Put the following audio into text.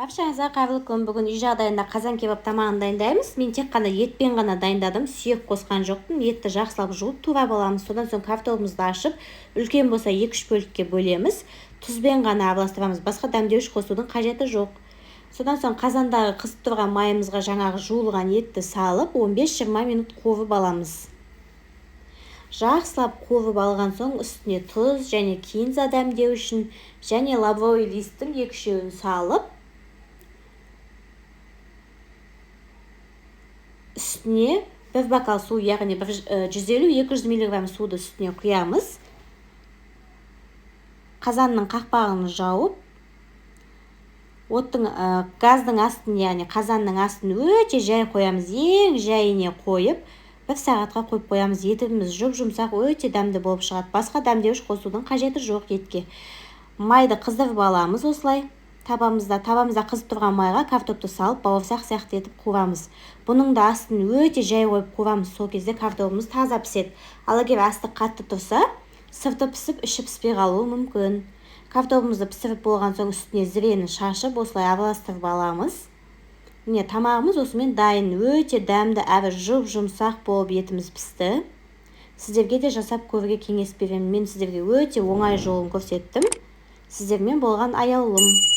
Баршаңызға қайырлы күн. Бүгін үй жағдайында қазан кебаб тамағын дайындаймыз. Мен тек қана етпен ғана дайындадым. Сүйек қосқан жоқпын. Етті жақсылап жуып турап аламыз. Содан соң картопымызды ашып, үлкен болса 2-3 бөлікке бөлеміз. Тұзбен ғана араластырамыз. Басқа дәмдеуіш қосудың қажеті жоқ. Содан соң қазандағы қызып тұрған майымызға жаңағы жуылған етті салып, 15-20 минут қуырып аламыз. Жақсылап қуырып алған соң үстіне тұз және кинза дәмдеу үшін және лавровый листтің 2-3-еуін салып, үстіне бір бокал су, яғни 150-200 мг суды үстіне құямыз. Қазанның қақпағын жауып, газдың астын, яғни қазанның астын өте жай қоямыз. Ең жайыне қойып, 1 сағатқа қойып қоямыз. Етіміз жұп-жұмсақ, өте дәмді болып шығады. Басқа дәмдеуіш қосудың қажеті жоқ етке. Майды қыздырып аламыз осылай. Табамызда қызып тұрған майға картопты салып, бауырсақ сияқты етіп қуырамыз. Бұның да астын өте жай қойып қуырамыз. Сол кезде картопымыз таза піседі. Ал егер асты қатты тұрса, сырты пісіп, іші піспей қалуы мүмкін. Картопымызды пісіріп болған соң үстіне зірені шашып, осылай араластырып аламыз. Міне тамағымыз осымен дайын. Өте дәмді әрі жұп-жұмсақ болып етіміз пісті. Сіздерге де жасап көруге кеңес беремін. Мен сіздерге өте оңай жолын көрсеттім. Сіздермен болған аяулым.